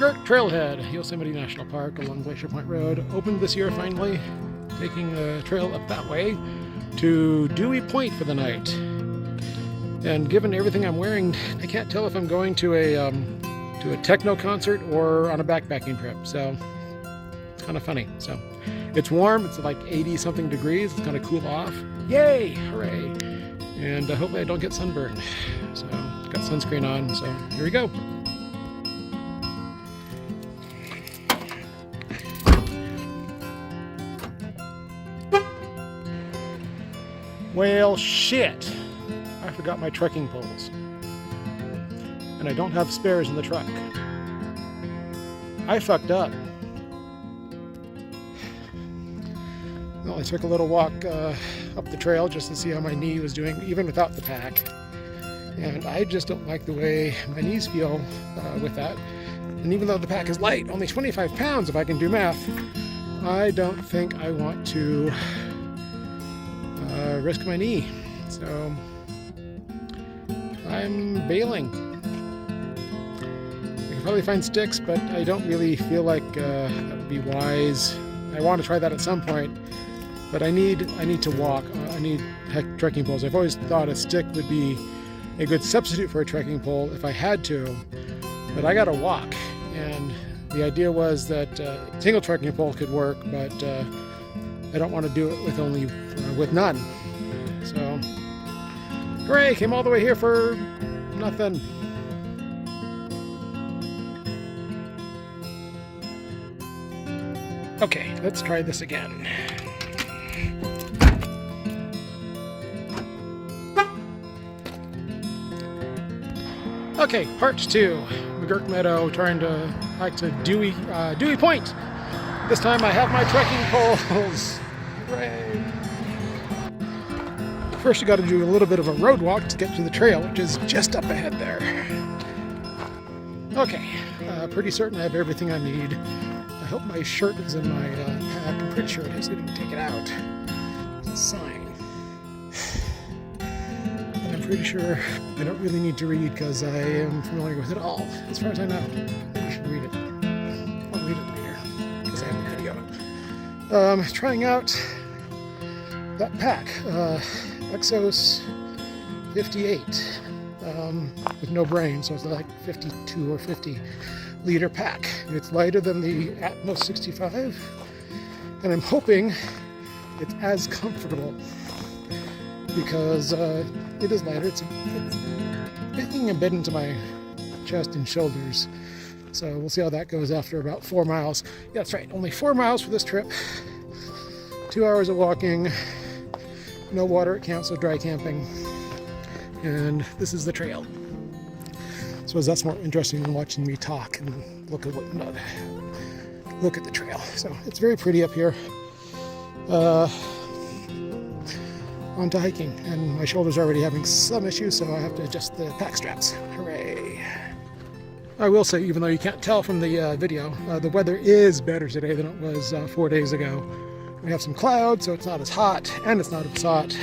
McGirt Trailhead, Yosemite National Park along Glacier Point Road, opened this year finally, taking the trail up that way to Dewey Point for the night. And given everything I'm wearing, I can't tell if I'm going to a techno concert or on a backpacking trip, so it's kind of funny. So it's warm, it's like 80 something degrees, it's going to cool off. Yay, hooray! And hopefully I don't get sunburned. So got sunscreen on, so here we go. Well, shit! I forgot my trekking poles. And I don't have spares in the truck. I fucked up. Well, I took a little walk up the trail just to see how my knee was doing, even without the pack. And I just don't like the way my knees feel with that. And even though the pack is light, only 25 pounds if I can do math, I don't think I want to risk my knee. So I'm bailing. I can probably find sticks, but I don't really feel like that would be wise. I want to try that at some point, but I need to walk. I need trekking poles. I've always thought a stick would be a good substitute for a trekking pole if I had to, but I gotta walk. And the idea was that a single trekking pole could work, but I don't want to do it with none. So, hooray! Came all the way here for nothing. Okay, let's try this again. Okay, part 2. McGirt Meadow, trying to hike to Dewey Point. This time I have my trekking poles. Hooray! First you got to do a little bit of a road walk to get to the trail, which is just up ahead there. Okay, pretty certain I have everything I need. I hope my shirt is in my pack. I'm pretty sure it is. I didn't take it out. It's a sign. And I'm pretty sure I don't really need to read because I am familiar with it all, as far as I know. Maybe I should read it. I'll read it later because I have the video. Trying out that pack. Exos 58 with no brain, so it's like 52 or 50 liter pack. It's lighter than the Atmos 65, and I'm hoping it's as comfortable because it is lighter. It's making a bit into my chest and shoulders, so we'll see how that goes after about 4 miles. Yeah, that's right, only 4 miles for this trip. 2 hours of walking. No water at camp, so dry camping. And this is the trail. So that's more interesting than watching me talk and look at the trail. So it's very pretty up here. On to hiking, and my shoulder's already having some issues, so I have to adjust the pack straps. Hooray! I will say, even though you can't tell from the video, the weather is better today than it was 4 days ago. We have some clouds, so it's not as hot, and it's not as hot.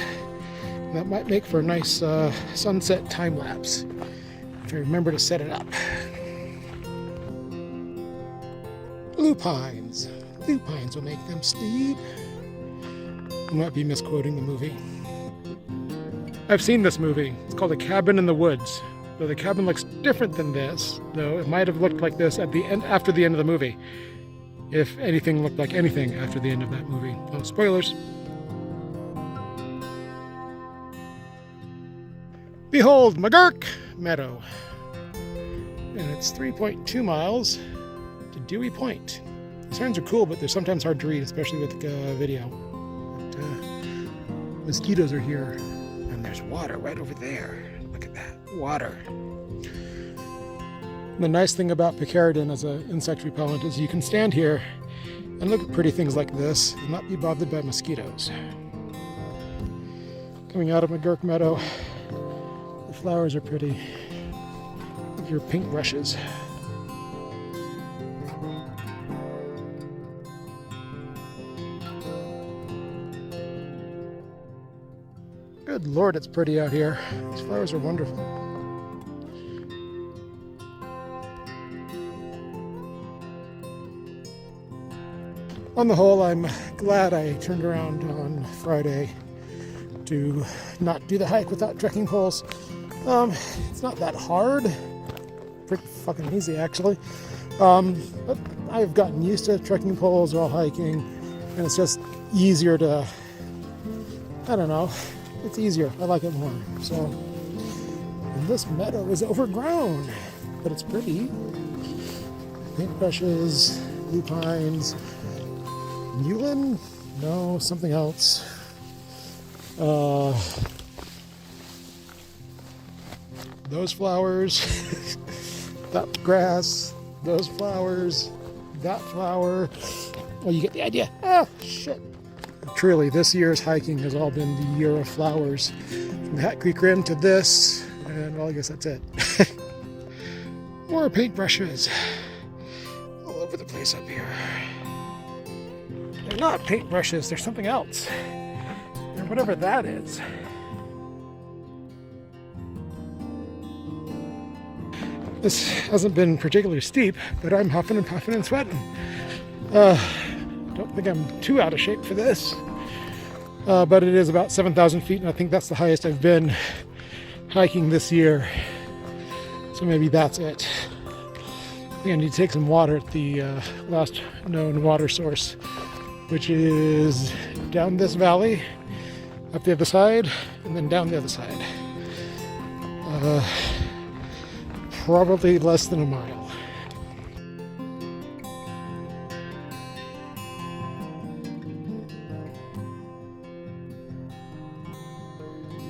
That might make for a nice sunset time lapse, if I remember to set it up. Blue pines. Blue pines will make them steep. I might be misquoting the movie. I've seen this movie. It's called A Cabin in the Woods. Though the cabin looks different than this, though it might have looked like this at the end, after the end of the movie. If anything looked like anything after the end of that movie. No spoilers. Behold, McGirt Meadow. And it's 3.2 miles to Dewey Point. The signs are cool, but they're sometimes hard to read, especially with video. But, mosquitoes are here, and there's water right over there. Look at that, water. The nice thing about picaridin as an insect repellent is you can stand here and look at pretty things like this and not be bothered by mosquitoes. Coming out of McGirt Meadow, the flowers are pretty. Look at your pink brushes. Good Lord, it's pretty out here. These flowers are wonderful. on the whole, I'm glad I turned around on Friday to not do the hike without trekking poles. It's not that hard. Pretty fucking easy, actually. But I've gotten used to trekking poles while hiking, and it's just easier to, I don't know, it's easier. I like it more. So, and this meadow is overgrown, but it's pretty. Paintbrushes, lupines, mullein? No, something else. Those flowers, that grass, those flowers, that flower. Oh, you get the idea. Ah, shit. Truly, this year's hiking has all been the year of flowers. From the Hat Creek Rim to this, and well, I guess that's it. More paintbrushes all over the place up here. They're not paintbrushes, they're something else. They're whatever that is. This hasn't been particularly steep, but I'm huffing and puffing and sweating. Don't think I'm too out of shape for this. But it is about 7,000 feet, and I think that's the highest I've been hiking this year. So maybe that's it. I think I need to take some water at the last known water source, which is down this valley, up the other side, and then down the other side. Probably less than a mile.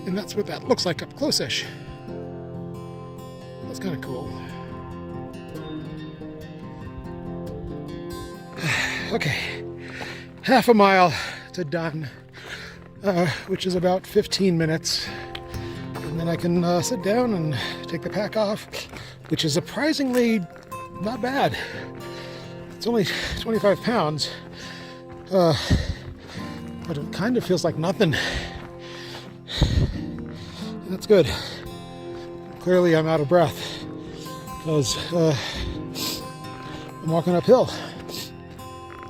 And that's what that looks like up close-ish. That's kind of cool. Okay, half a mile to done, which is about 15 minutes. And then I can sit down and take the pack off, which is surprisingly not bad. It's only 25 pounds, but it kind of feels like nothing. And that's good. Clearly I'm out of breath because I'm walking uphill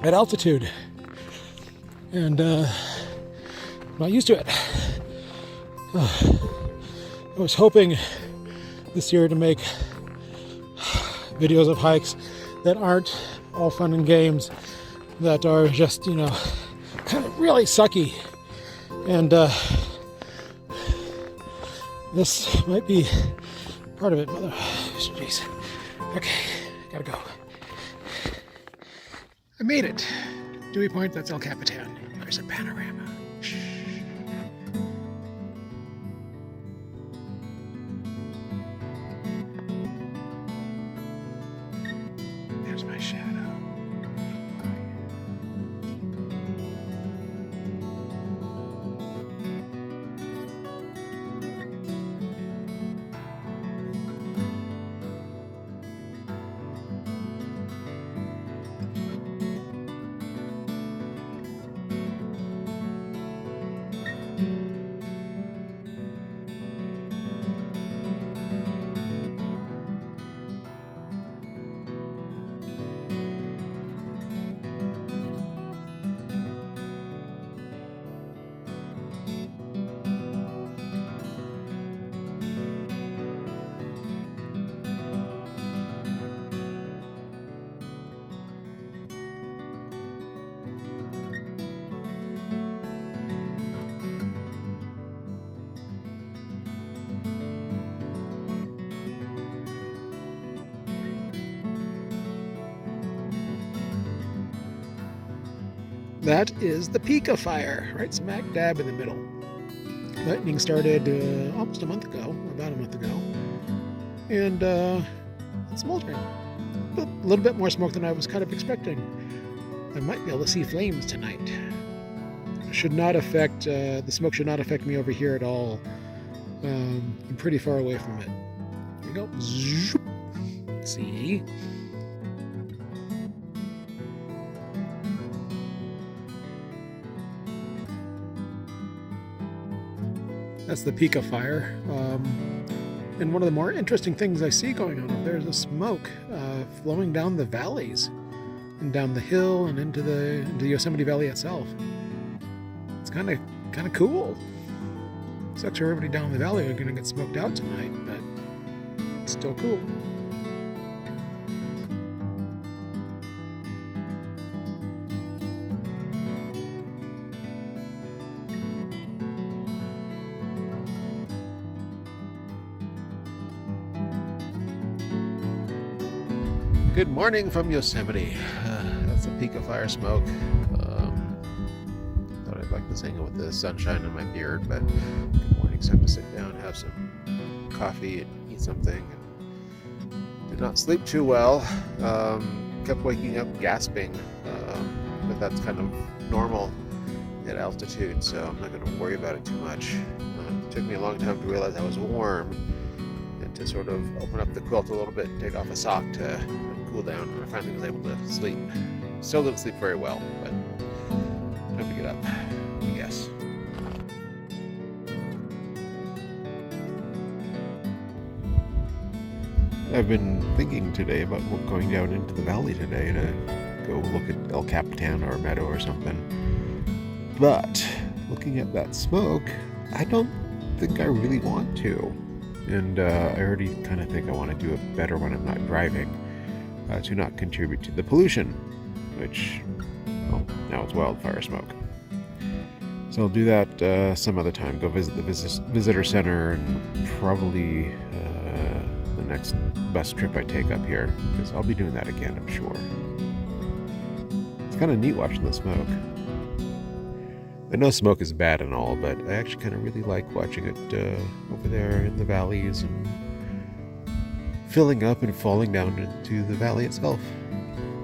at altitude, and I'm not used to it. I was hoping this year to make videos of hikes that aren't all fun and games, that are just, you know, kind of really sucky. And this might be part of it. Mother, jeez. Okay, gotta go. I made it. Dewey Point, that's El Capitan. There's a panorama. There's my shadow. That is the Pika fire, right smack dab in the middle. Lightning started almost a month ago, or about a month ago, and it's smoldering. A little bit more smoke than I was kind of expecting. I might be able to see flames tonight. Should not affect, the smoke should not affect me over here at all. I'm pretty far away from it. Here we go. Zoop. See? That's the Pika fire. And one of the more interesting things I see going on up there is the smoke flowing down the valleys. and down the hill and into the Yosemite Valley itself. It's kind of cool. Sucks for everybody down the valley are going to get smoked out tonight, but it's still cool. Good morning from Yosemite. That's the peak of fire smoke. Thought I'd like to hang out with the sunshine in my beard, but good morning. It's time to sit down, have some coffee, and eat something. Did not sleep too well. Kept waking up gasping, but that's kind of normal at altitude, so I'm not going to worry about it too much. It took me a long time to realize I was warm, and to sort of open up the quilt a little bit and take off a sock to cool down, and I finally was able to sleep. Still didn't sleep very well, but time to get up, I guess. I've been thinking today about going down into the valley today to go look at El Capitan or Meadow or something. But looking at that smoke, I don't think I really want to. And I already kind of think I want to do it better when I'm not driving, to not contribute to the pollution, which, well, now it's wildfire smoke. So I'll do that some other time, go visit the visitor center, and probably the next bus trip I take up here, because I'll be doing that again, I'm sure. It's kind of neat watching the smoke. I know smoke is bad and all, but I actually kind of really like watching it over there in the valleys and filling up and falling down into the valley itself.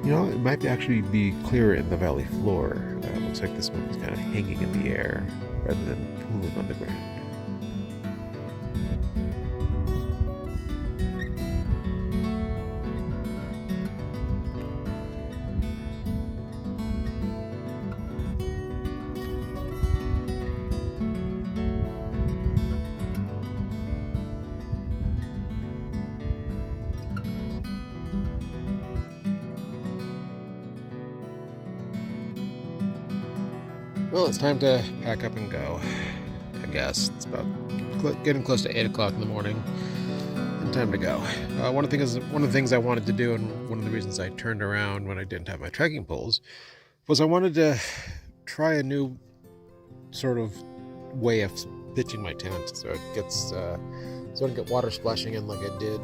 You know, it might actually be clearer in the valley floor. It looks like the smoke is kind of hanging in the air rather than pooling on the ground. Well, it's time to pack up and go, I guess. It's about getting close to 8 o'clock in the morning, and time to go. One of the things I wanted to do, and one of the reasons I turned around when I didn't have my trekking poles, was I wanted to try a new sort of way of pitching my tent, so it gets so I don't get water splashing in like I did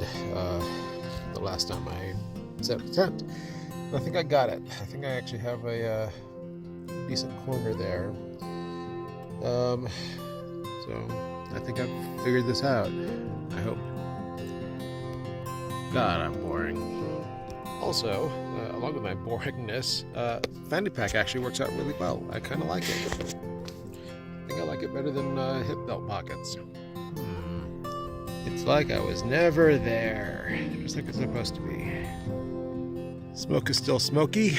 the last time I set up the tent. And I think I got it. I think I actually have a decent corner there. So I think I've figured this out, I hope. God, I'm boring. Also, along with my boringness, fanny pack actually works out really well. I kind of like it. I think I like it better than hip belt pockets. It's like I was never there, just like it's supposed to be. Smoke is still smoky,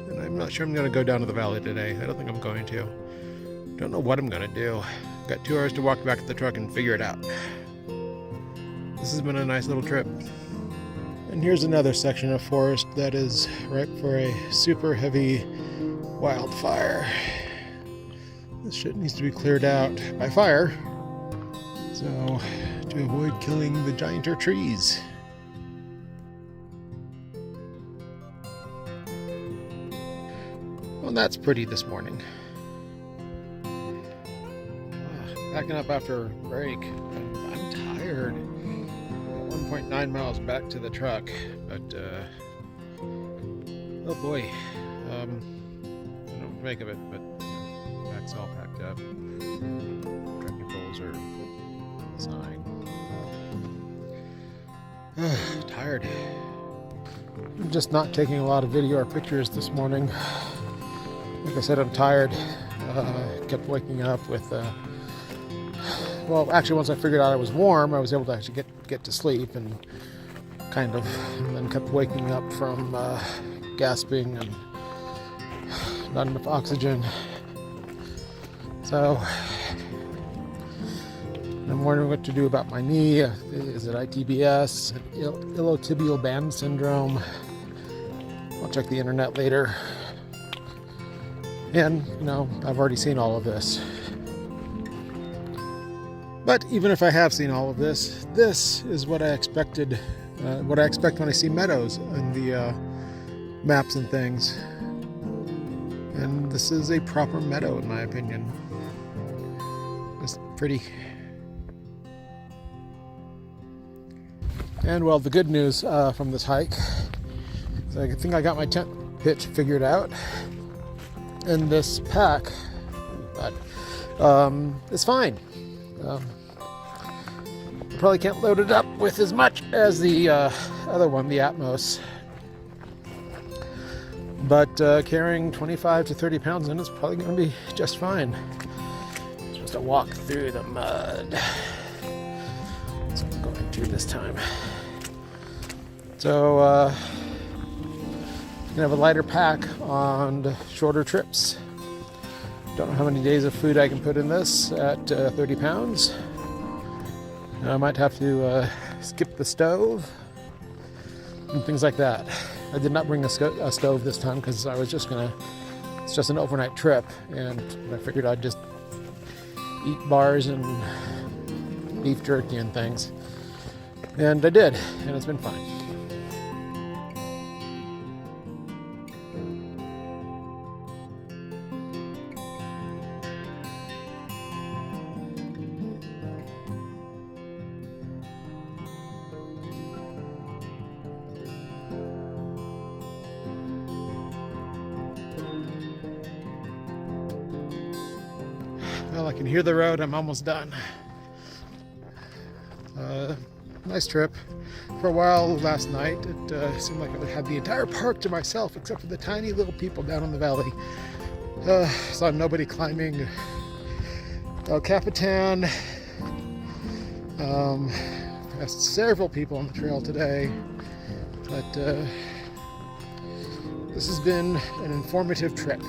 and I'm not sure I'm going to go down to the valley today. I don't think I'm going to. Don't know what I'm going to do. Got 2 hours to walk back to the truck and figure it out. This has been a nice little trip. And here's another section of forest that is ripe for a super heavy wildfire. This shit needs to be cleared out by fire, so to avoid killing the gianter trees. Well, that's pretty this morning. Packing up after a break. I'm tired. 1.9 miles back to the truck, but oh boy, I don't know what to make of it, but back's all packed up. Trekking poles are on the sign. Tired. I'm just not taking a lot of video or pictures this morning. Like I said, I'm tired. Kept waking up with well, actually, once I figured out I was warm, I was able to actually get to sleep, and then kept waking up from gasping and not enough oxygen. So I'm wondering what to do about my knee. Is it ITBS, iliotibial band syndrome, I'll check the internet later. And, you know, I've already seen all of this. But even if I have seen all of this, this is what I expected, what I expect when I see meadows in the maps and things. And this is a proper meadow, in my opinion. It's pretty. And well, the good news from this hike is I think I got my tent pitch figured out. And this pack, but it's fine. Probably can't load it up with as much as the other one, the Atmos. But carrying 25 to 30 pounds in is probably going to be just fine. I'm supposed to walk through the mud. That's what I'm going to this time. So, you can have a lighter pack on the shorter trips. Don't know how many days of food I can put in this at 30 pounds. I might have to skip the stove and things like that. I did not bring a stove this time because I was just it's just an overnight trip, and I figured I'd just eat bars and beef jerky and things. And I did, and it's been fine. Well, I can hear the road. I'm almost done. Nice trip. For a while last night, it seemed like I had the entire park to myself, except for the tiny little people down in the valley. Saw nobody climbing El Capitan. Passed several people on the trail today, but this has been an informative trip.